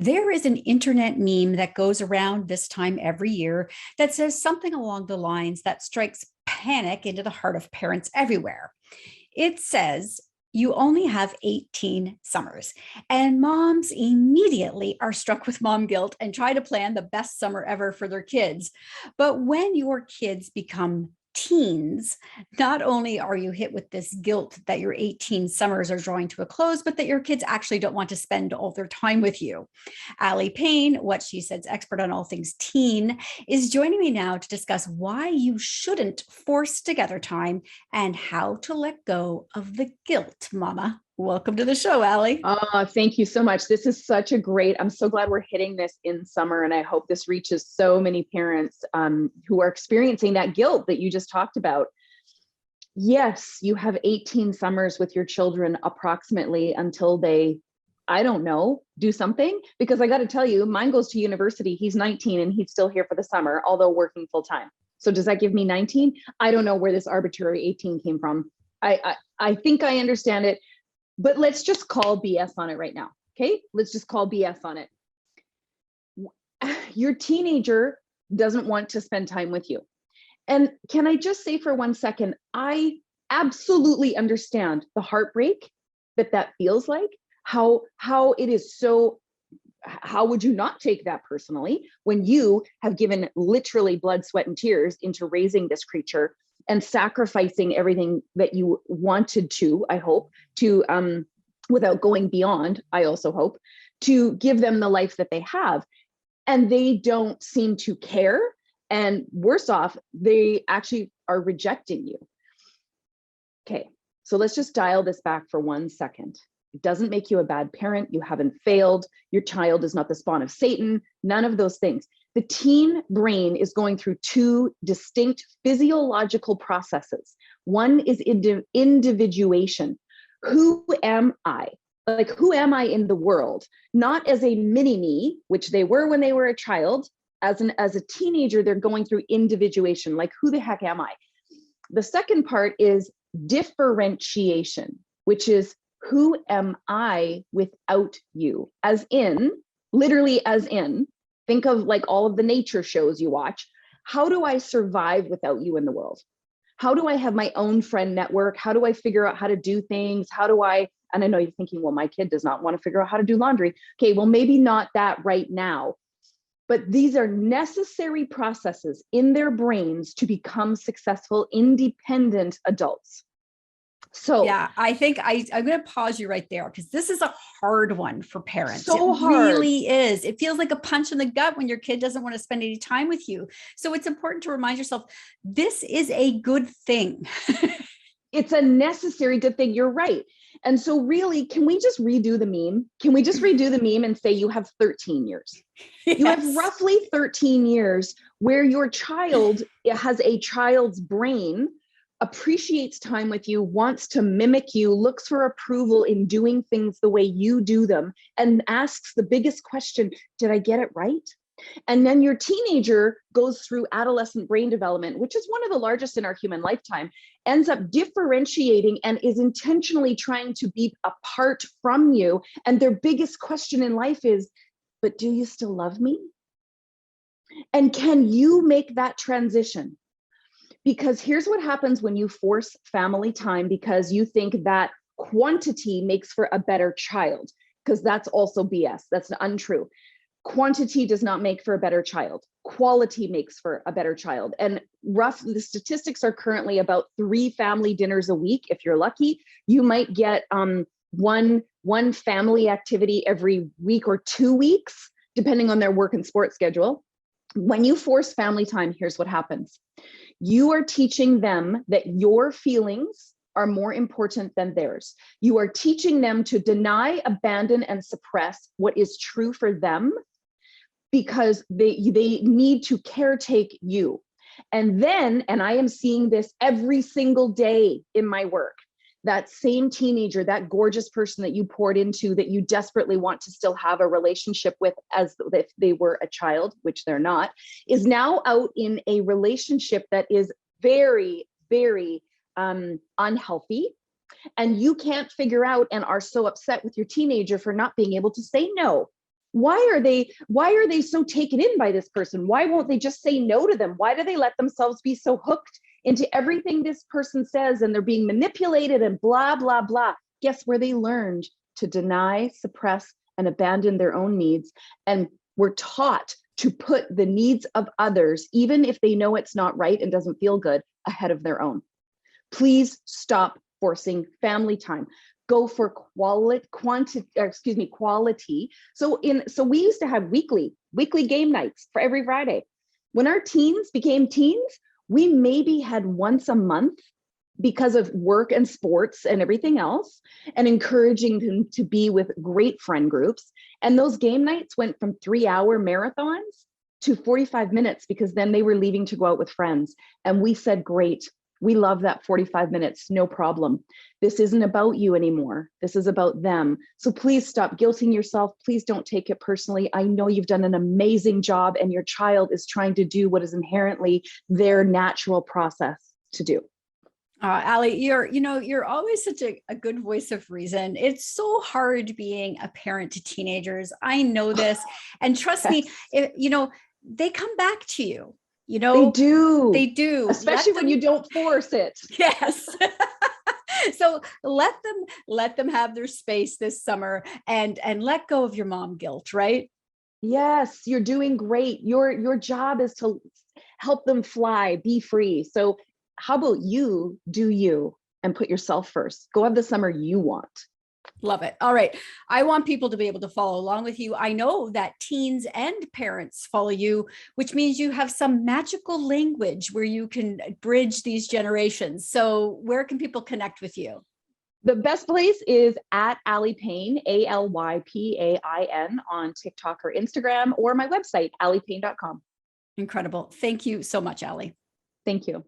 There is an internet meme that goes around this time every year that says something along the lines that strikes panic into the heart of parents everywhere. It says, you only have 18 summers. And moms immediately are struck with mom guilt and try to plan the best summer ever for their kids. But when your kids become teens, not only are you hit with this guilt that your 18 summers are drawing to a close, but that your kids actually don't want to spend all their time with you. Aly Pain, What She Said's expert on all things teen, is joining me now to discuss why you shouldn't force together time and how to let go of the guilt, Mama. Welcome to the show, Aly. Thank you so much. This is such a great, I'm so glad we're hitting this in summer, and I hope this reaches so many parents who are experiencing that guilt that you just talked about. Yes, you have 18 summers with your children approximately until they, I don't know, do something. Because I got to tell you, mine goes to university. He's 19 and he's still here for the summer, although working full time. So does that give me 19? I don't know where this arbitrary 18 came from. I think I understand it. But let's just call BS on it right now, okay? Let's just call BS on it. Your teenager doesn't want to spend time with you. And can I just say for 1 second, I absolutely understand the heartbreak that feels like, how it is so, how would you not take that personally when you have given literally blood, sweat, and tears into raising this creature and sacrificing everything that you wanted to, I hope, to, without going beyond, I also hope, to give them the life that they have. And they don't seem to care. And worse off, they actually are rejecting you. Okay, so let's just dial this back for 1 second. It doesn't make you a bad parent. You haven't failed. Your child is not the spawn of Satan. None of those things. The teen brain is going through two distinct physiological processes. One is individuation. Who am I? Like, who am I in the world? Not as a mini me, which they were when they were a child. As a teenager, they're going through individuation. Like, who the heck am I? The second part is differentiation, which is, who am I without you? As in, literally as in, think of like all of the nature shows you watch. How do I survive without you in the world? How do I have my own friend network? How do I figure out how to do things? How do I, and I know you're thinking, well, my kid does not want to figure out how to do laundry. Okay, well, maybe not that right now. But these are necessary processes in their brains to become successful, independent adults. So yeah, I think I'm going to pause you right there because this is a hard one for parents. So it hard. really is. It feels like a punch in the gut when your kid doesn't want to spend any time with you. So it's important to remind yourself, this is a good thing. It's a necessary good thing. You're right. And so really, can we just redo the meme? Can we just redo the meme and say you have 13 years? Yes. You have roughly 13 years where your child has a child's brain, appreciates time with you, wants to mimic you, looks for approval in doing things the way you do them, and asks the biggest question, did I get it right? And then your teenager goes through adolescent brain development, which is one of the largest in our human lifetime, ends up differentiating and is intentionally trying to be apart from you. And their biggest question in life is, but do you still love me? And can you make that transition? Because here's what happens when you force family time because you think that quantity makes for a better child, because that's also BS. That's untrue. Quantity does not make for a better child. Quality makes for a better child. And roughly, the statistics are currently about 3 family dinners a week. If you're lucky, you might get one family activity every week or 2 weeks, depending on their work and sports schedule. When you force family time, here's what happens. You are teaching them that your feelings are more important than theirs. You are teaching them to deny, abandon, and suppress what is true for them because they need to caretake you. And then, and I am seeing this every single day in my work, that same teenager, that gorgeous person that you poured into, that you desperately want to still have a relationship with as if they were a child, which they're not, is now out in a relationship that is very, very unhealthy. And you can't figure out and are so upset with your teenager for not being able to say no. Why are they so taken in by this person? Why won't they just say no to them? Why do they let themselves be so hooked into everything this person says, and they're being manipulated and blah, blah, blah? Guess where they learned to deny, suppress, and abandon their own needs, and were taught to put the needs of others, even if they know it's not right and doesn't feel good, ahead of their own. Please stop forcing family time. Go for quality. So we used to have weekly game nights for every Friday. When our teens became teens, we maybe had once a month because of work and sports and everything else, and encouraging them to be with great friend groups. And those game nights went from 3-hour marathons to 45 minutes, because then they were leaving to go out with friends. And we said, great, we love that 45 minutes, no problem. This isn't about you anymore. This is about them. So please stop guilting yourself. Please don't take it personally. I know you've done an amazing job, and your child is trying to do what is inherently their natural process to do. Aly, you're always such a good voice of reason. It's so hard being a parent to teenagers. I know this. And trust me, they come back to you. They do. They do. Especially when you don't force it. Yes. So let them have their space this summer, and let go of your mom guilt, right? Yes, you're doing great. Your job is to help them fly, be free. So how about you do you and put yourself first? Go have the summer you want. Love it. All right. I want people to be able to follow along with you. I know that teens and parents follow you, which means you have some magical language where you can bridge these generations. So where can people connect with you? The best place is at Aly Pain, ALYPAIN, on TikTok or Instagram, or my website, alypain.com. Incredible. Thank you so much, Aly. Thank you.